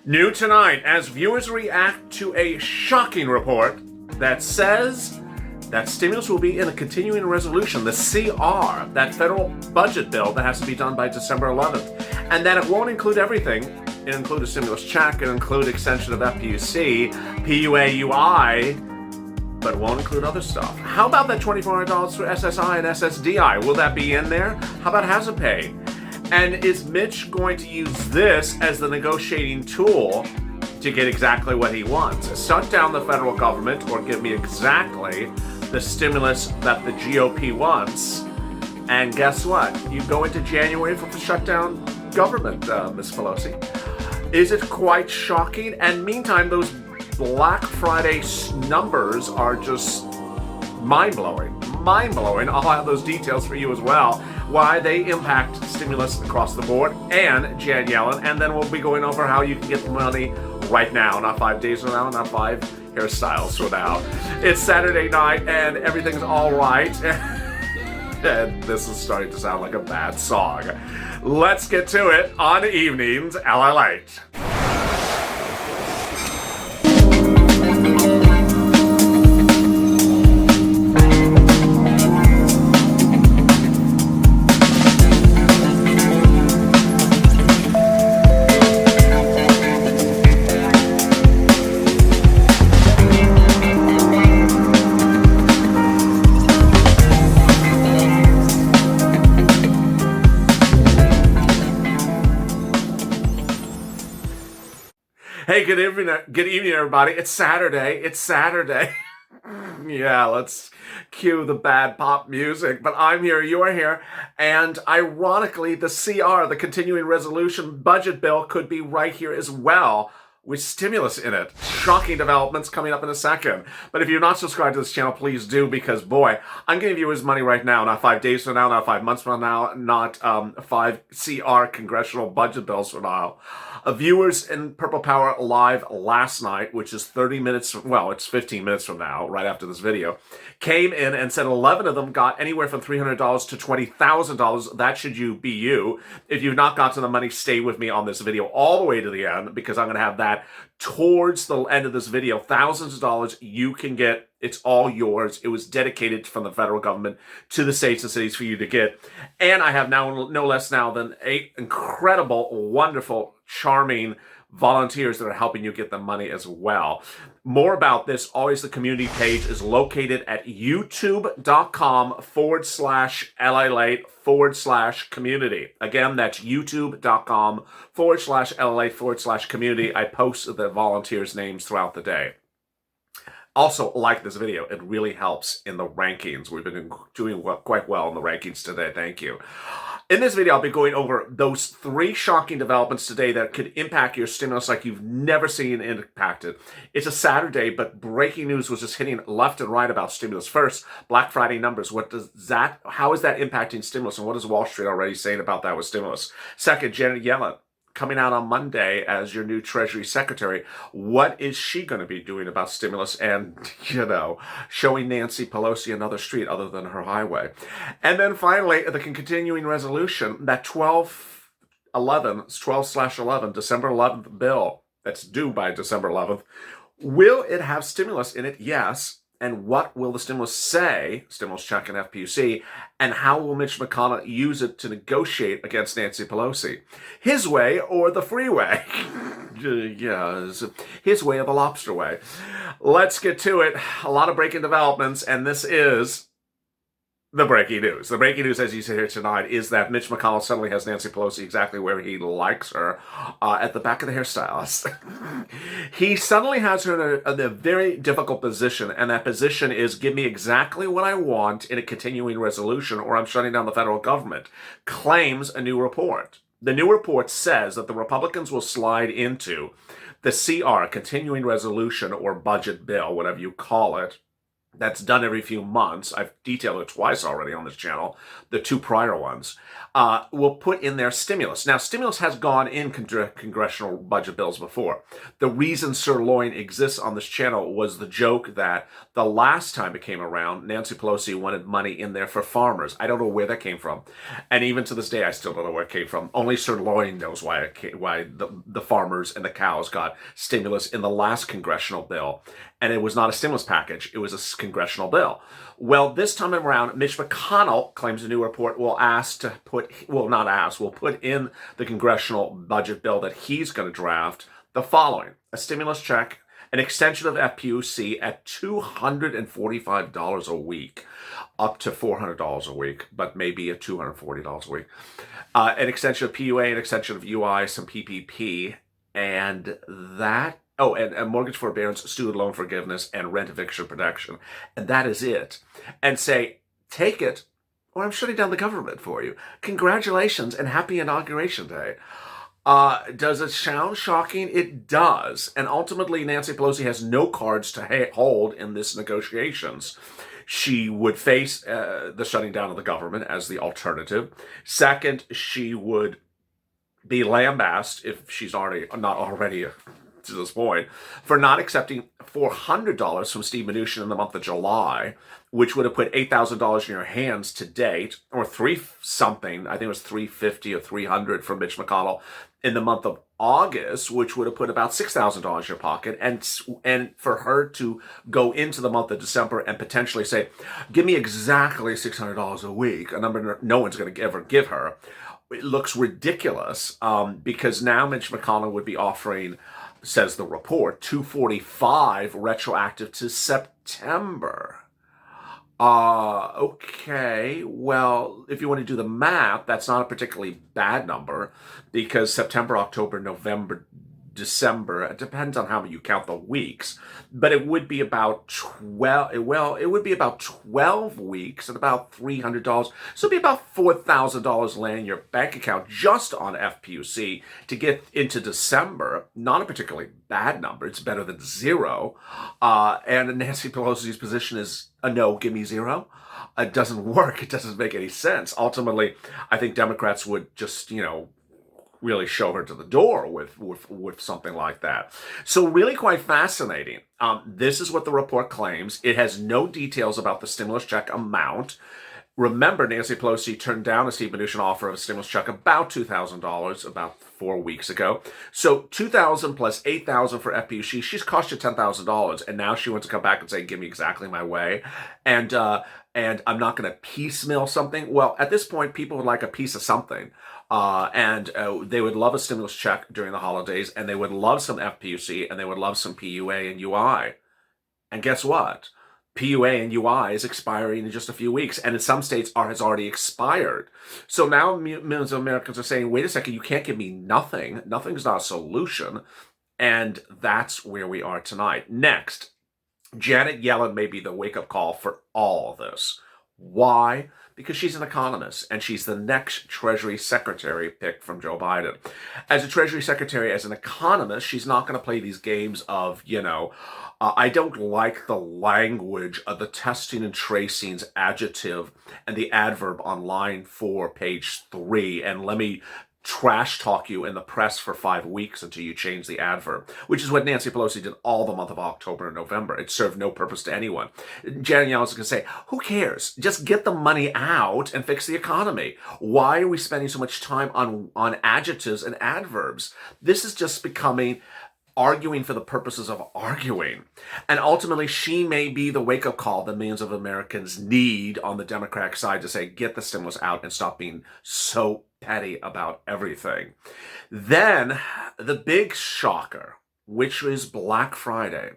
New tonight, as viewers react to a shocking report that says that stimulus will be in a continuing resolution, the CR, that federal budget bill that has to be done by December 11th, and that it won't include everything. It'll include a stimulus check, it'll include extension of FPUC, PUAUI, but it won't include other stuff. How about that $2,400 for SSI and SSDI? Will that be in there? How about hazard pay? And is Mitch going to use this as the negotiating tool to get exactly what he wants? Shut down the federal government or give me exactly the stimulus that the GOP wants. And guess what? You go into January for the shutdown government, Ms. Pelosi. Is it quite shocking? And meantime, those Black Friday numbers are just mind-blowing. Mind-blowing. I'll have those details for you as well. Why they impact stimulus across the board and Jan Yellen. And then we'll be going over how you can get the money right now, not 5 days from now, not 5 hairstyles from now. It's Saturday night and everything's all right. And this is starting to sound like a bad song. Let's get to it on Evenings LALATE. Hey, good evening, everybody. It's Saturday. Yeah, let's cue the bad pop music. But I'm here, you're here, and ironically, the CR, the continuing resolution budget bill, could be right here as well, with stimulus in it. Shocking developments coming up in a second. But if you're not subscribed to this channel, please do, because boy, I'm giving viewers money right now, not 5 days from now, not 5 months from now, not 5 CR congressional budget bills from now. Viewers in Purple Power Live last night, which is 30 minutes, well, it's 15 minutes from now, right after this video, came in and said 11 of them got anywhere from $300 to $20,000. That should be you. If you've not gotten the money, stay with me on this video all the way to the end, because I'm going to have that towards the end of this video. Thousands of dollars you can get. It's all yours. It was dedicated from the federal government to the states and cities for you to get. And I have now no less now than 8 incredible, wonderful, charming volunteers that are helping you get the money as well. More about this, always the community page is located at youtube.com/LALATE/community. Again, that's youtube.com/LALATE/community. I post the volunteers' names throughout the day. Also, like this video. It really helps in the rankings. We've been doing quite well in the rankings today. Thank you. In this video, I'll be going over those 3 shocking developments today that could impact your stimulus like you've never seen it impacted. It's a Saturday, but breaking news was just hitting left and right about stimulus. First, Black Friday numbers. How is that impacting stimulus, and what is Wall Street already saying about that with stimulus? Second, Janet Yellen coming out on Monday as your new Treasury Secretary. What is she going to be doing about stimulus and, showing Nancy Pelosi another street other than her highway? And then finally, the continuing resolution, that 12/11, December 11th bill that's due by December 11th. Will it have stimulus in it? Yes. And what will the stimulus say, stimulus check and FPUC, and how will Mitch McConnell use it to negotiate against Nancy Pelosi? His way or the freeway? Yes, his way or the lobster way. Let's get to it. A lot of breaking developments, and this is the breaking news. The breaking news, as you see here tonight, is that Mitch McConnell suddenly has Nancy Pelosi exactly where he likes her, at the back of the hairstylist. He suddenly has her in a very difficult position, and that position is give me exactly what I want in a continuing resolution, or I'm shutting down the federal government, claims a new report. The new report says that the Republicans will slide into the CR, continuing resolution, or budget bill, whatever you call it, that's done every few months. I've detailed it twice already on this channel, the two prior ones, will put in their stimulus. Now, stimulus has gone in congressional budget bills before. The reason sirloin exists on this channel was the joke that the last time it came around, Nancy Pelosi wanted money in there for farmers. I don't know where that came from. And even to this day, I still don't know where it came from. Only sirloin knows why the farmers and the cows got stimulus in the last congressional bill. And it was not a stimulus package. It was a congressional bill. Well, this time around, Mitch McConnell claims a new report will put in the congressional budget bill that he's going to draft the following: a stimulus check, an extension of FPUC at $245 a week, up to $400 a week, but maybe at $240 a week. An extension of PUA, an extension of UI, some PPP, and that. Oh, and mortgage forbearance, student loan forgiveness, and rent eviction protection. And that is it. And say, take it, or I'm shutting down the government for you. Congratulations and happy Inauguration Day. Does it sound shocking? It does. And ultimately, Nancy Pelosi has no cards to hold in this negotiations. She would face the shutting down of the government as the alternative. Second, she would be lambasted, if she's not already to this point, for not accepting $400 from Steve Mnuchin in the month of July, which would have put $8,000 in your hands to date, or something. I think it was $350 or $300 from Mitch McConnell in the month of August, which would have put about $6,000 in your pocket. And for her to go into the month of December and potentially say, give me exactly $600 a week, a number no one's going to ever give her, it looks ridiculous, because now Mitch McConnell would be offering, says the report, $245 retroactive to September. Okay, well, if you want to do the math, that's not a particularly bad number, because September, October, November, December, it depends on how you count the weeks, but it would be about 12 weeks at about $300. So it'd be about $4,000 landing in your bank account just on FPUC to get into December. Not a particularly bad number. It's better than zero. And Nancy Pelosi's position is a no, give me zero. It doesn't work. It doesn't make any sense. Ultimately, I think Democrats would just, really show her to the door with something like that. So really quite fascinating. This is what the report claims. It has no details about the stimulus check amount. Remember, Nancy Pelosi turned down a Steve Mnuchin offer of a stimulus check about $2,000 about 4 weeks ago. So $2,000 plus $8,000 for FPUC. She's cost you $10,000, and now she wants to come back and say, "Give me exactly my way," and I'm not going to piecemeal something. Well, at this point, people would like a piece of something. They would love a stimulus check during the holidays, and they would love some FPUC, and they would love some PUA and UI. And guess what? PUA and UI is expiring in just a few weeks, and in some states has already expired. So now millions of Americans are saying, wait a second, you can't give me nothing. Nothing's not a solution. And that's where we are tonight. Next, Janet Yellen may be the wake-up call for all of this. Why? Because she's an economist, and she's the next Treasury Secretary picked from Joe Biden. As a Treasury Secretary, as an economist, she's not going to play these games of, I don't like the language of the testing and tracing's adjective and the adverb on line 4, page 3, and let me trash talk you in the press for 5 weeks until you change the adverb, which is what Nancy Pelosi did all the month of October and November. It served no purpose to anyone. Janet Yellen's going to say, who cares? Just get the money out and fix the economy. Why are we spending so much time on adjectives and adverbs? This is just becoming arguing for the purposes of arguing. And ultimately, she may be the wake-up call that millions of Americans need on the Democratic side to say, get the stimulus out and stop being so petty about everything. Then, the big shocker, which is Black Friday.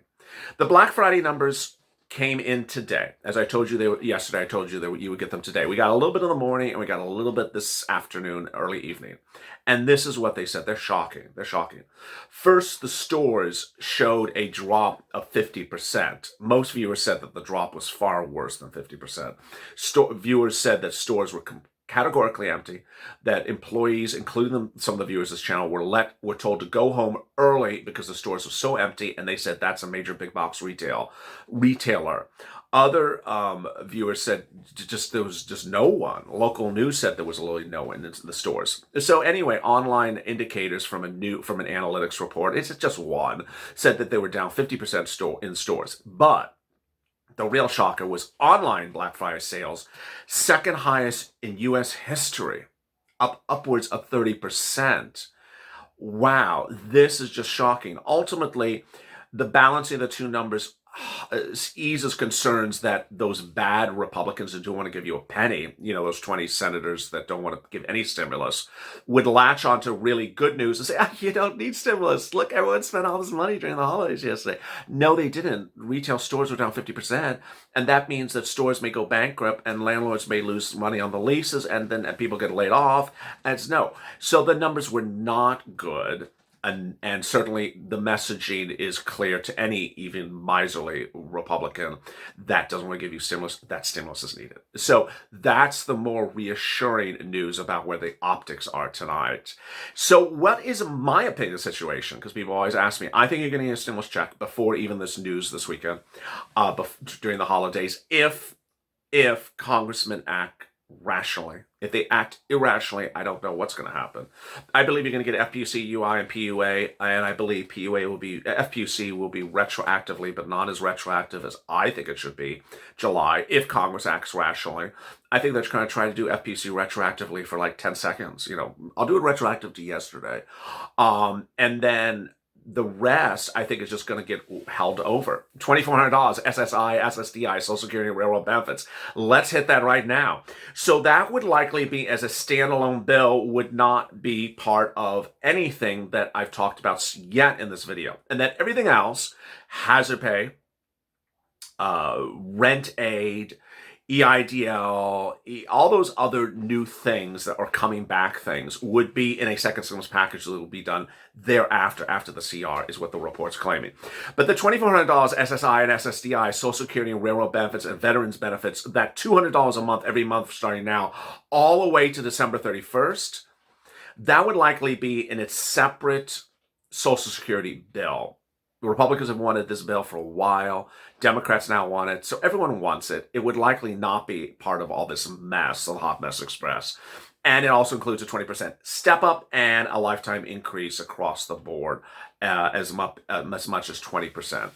The Black Friday numbers came in today. As I told you yesterday, I told you that you would get them today. We got a little bit in the morning, and we got a little bit this afternoon, early evening. And this is what they said. They're shocking. They're shocking. First, the stores showed a drop of 50%. Most viewers said that the drop was far worse than 50%. Viewers said that stores were categorically empty, that employees, including some of the viewers of this channel, were told to go home early because the stores were so empty, and they said that's a major big box retailer. Other viewers said just there was just no one. Local news said there was literally no one in the stores. So anyway, online indicators from an analytics report, it's just one, said that they were down 50% in stores. But the real shocker was online Black Friday sales, second highest in U.S. history, up upwards of 30%. Wow, this is just shocking. Ultimately, the balancing of the two numbers eases concerns that those bad Republicans who don't want to give you a penny, those 20 senators that don't want to give any stimulus, would latch onto really good news and say, you don't need stimulus. Look, everyone spent all this money during the holidays yesterday. No, they didn't. Retail stores were down 50%, and that means that stores may go bankrupt and landlords may lose money on the leases, and then people get laid off. So the numbers were not good. And certainly the messaging is clear to any even miserly Republican that doesn't want to give you stimulus. That stimulus is needed. So that's the more reassuring news about where the optics are tonight. So what is my opinion of the situation? Because people always ask me, I think you're going to get a stimulus check before even this news this weekend, during the holidays, if congressmen act rationally. If they act irrationally, I don't know what's going to happen. I believe you're going to get FPUC, UI, and PUA, and I believe FPUC will be retroactively, but not as retroactive as I think it should be, July, if Congress acts rationally. I think they're going to try to do FPUC retroactively for like 10 seconds. I'll do it retroactive to yesterday. And then the rest, I think, is just going to get held over. $2,400, SSI, SSDI, Social Security, and Railroad benefits. Let's hit that right now. So that would likely be, as a standalone bill, would not be part of anything that I've talked about yet in this video. And then everything else, hazard pay, rent aid, EIDL, all those other new things that are coming back things would be in a second stimulus package that will be done thereafter, after the CR, is what the report's claiming. But the $2,400 SSI and SSDI, Social Security and Railroad benefits and veterans benefits, that $200 a month every month starting now, all the way to December 31st, that would likely be in its separate Social Security bill. The Republicans have wanted this bill for a while. Democrats now want it. So everyone wants it. It would likely not be part of all this mess, the Hot Mess Express. And it also includes a 20% step up and a lifetime increase across the board, as much as 20%.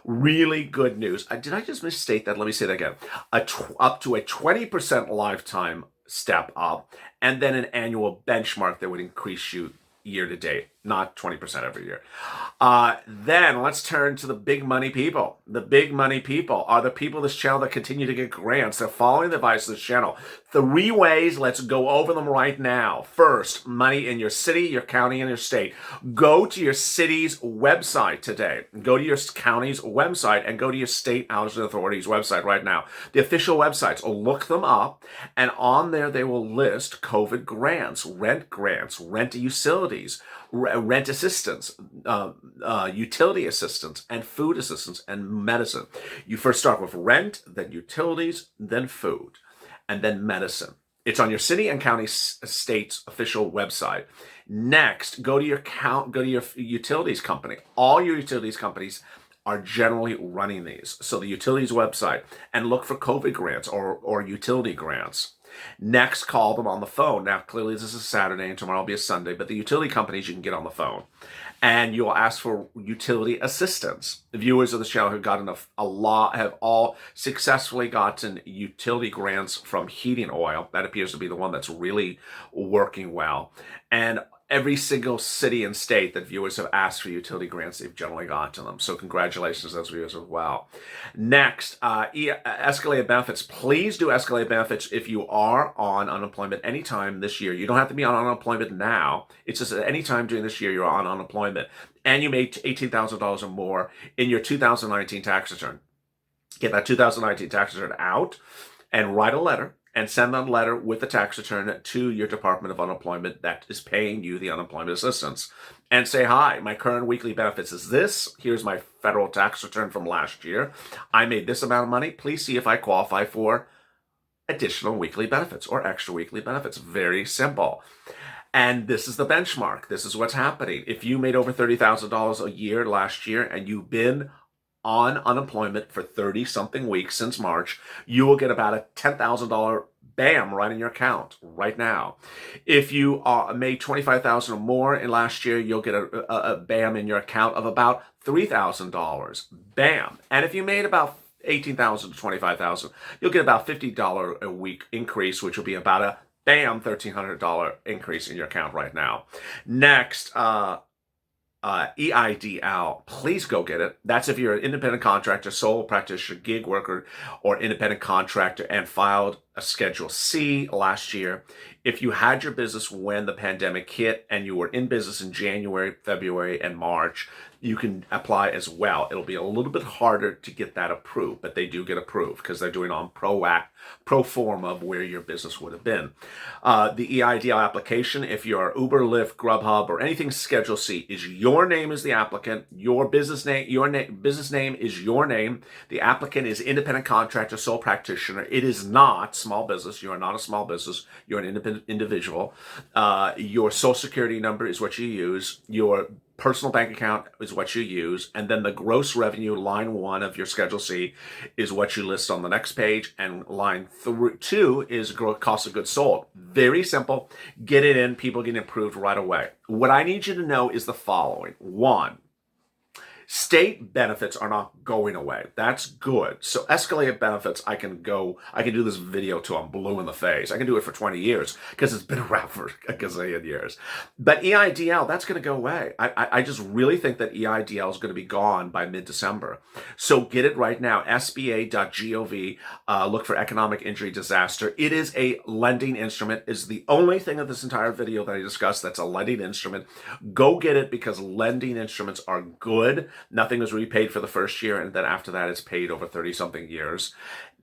Really good news. Did I just misstate that? Let me say that again. Up to a 20% lifetime step up, and then an annual benchmark that would increase you year to date, not 20% every year. Then let's turn to the big money people. The big money people are the people of this channel that continue to get grants. They're following the advice of this channel. 3 ways, let's go over them right now. First, money in your city, your county, and your state. Go to your city's website today. Go to your county's website and go to your state housing authority's website right now. The official websites, look them up, and on there they will list COVID grants, rent utilities, rent assistance, utility assistance, and food assistance, and medicine. You first start with rent, then utilities, then food, and then medicine. It's on your city and county state's official website. Next, go to your utilities company. All your utilities companies are generally running these. So the utilities website, and look for COVID grants or utility grants. Next, call them on the phone. Now, clearly this is Saturday and tomorrow will be a Sunday, but the utility companies you can get on the phone. And you'll ask for utility assistance. The viewers of the channel who've gotten have all successfully gotten utility grants from heating oil. That appears to be the one that's really working well. And every single city and state that viewers have asked for utility grants, they've generally gotten them. So congratulations to those viewers as well. Next, escalated benefits. Please do escalated benefits if you are on unemployment anytime this year. You don't have to be on unemployment now. It's just at any time during this year you're on unemployment and you made $18,000 or more in your 2019 tax return. Get that 2019 tax return out and write a letter and send that letter with the tax return to your Department of Unemployment that is paying you the unemployment assistance. And say, hi, my current weekly benefits is this. Here's my federal tax return from last year. I made this amount of money. Please see if I qualify for additional weekly benefits or extra weekly benefits. Very simple. And this is the benchmark. This is what's happening. If you made over $30,000 a year last year and you've been on unemployment for 30-something weeks since March, you will get about a $10,000 bam right in your account right now. If you made $25,000 or more in last year, you'll get a bam in your account of about $3,000. Bam. And if you made about $18,000 to $25,000, you'll get about $50 a week increase, which will be about a bam $1,300 increase in your account right now. Next, EIDL, please go get it. That's if you're an independent contractor, sole practitioner, gig worker, or independent contractor and filed a Schedule C last year. If you had your business when the pandemic hit and you were in business in January, February, and March, you can apply as well. It'll be a little bit harder to get that approved, but they do get approved because they're doing on pro forma of where your business would have been. The EIDL application, if you're Uber, Lyft, Grubhub, or anything Schedule C, is your name as the applicant, your business name, business name is your name. The applicant is independent contractor, sole practitioner. It is not small business. You are not a small business. You're an independent individual. Your social security number is what you use. Your personal bank account is what you use, and then the gross revenue, line 1 of your Schedule C, is what you list on the next page, and line 2 is cost of goods sold. Very simple. Get it in. People get approved right away. What I need you to know is the following. 1, state benefits are not going away. That's good. So escalated benefits, I can do this video till I'm blue in the face. I can do it for 20 years because it's been around for a gazillion years. But EIDL, that's going to go away. I just really think that EIDL is going to be gone by mid-December. So get it right now. SBA.gov. Look for economic injury disaster. It is a lending instrument. It's the only thing of this entire video that I discussed that's a lending instrument. Go get it because lending instruments are good. Nothing was repaid for the first year, and then after that, it's paid over 30-something years.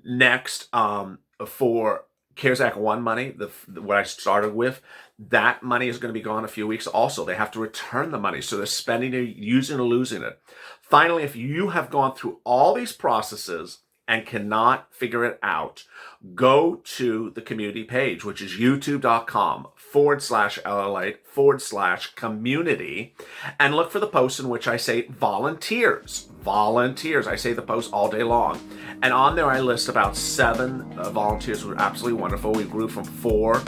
Next, for CARES Act 1 money, what I started with, that money is going to be gone in a few weeks also. They have to return the money, so they're spending it, using or losing it. Finally, if you have gone through all these processes and cannot figure it out, go to the community page, which is youtube.com/LALATE/community, and look for the post in which I say volunteers. Volunteers. I say the post all day long. And on there, I list about 7 volunteers who are absolutely wonderful. We grew from 1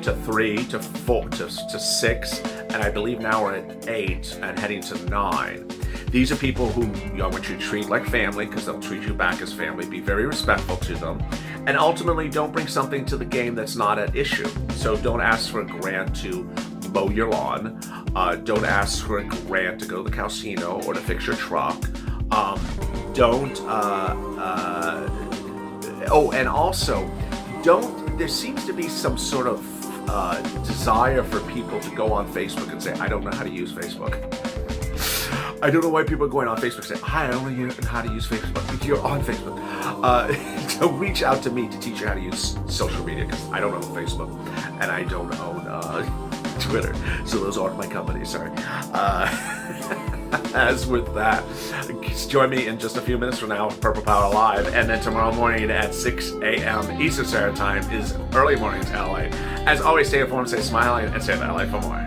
to 3 to 4 to 6, and I believe now we're at 8 and heading to 9. These are people who I want you to treat like family because they'll treat you back as family. Be very respectful to them. And ultimately, don't bring something to the game that's not at issue. So don't ask for a grant to mow your lawn. Don't ask for a grant to go to the casino or to fix your truck. And also, there seems to be some sort of desire for people to go on Facebook and say, I don't know how to use Facebook. I don't know why people are going on Facebook and say, hi, I don't know how to use Facebook. If you're on Facebook, so reach out to me to teach you how to use social media because I don't own Facebook and I don't own Twitter. So those aren't my companies, sorry. As with that, join me in just a few minutes from now for Purple Power Live, and then tomorrow morning at 6 a.m. Eastern Standard Time is early mornings LA. As always, stay informed, stay smiling, and stay in LA for more.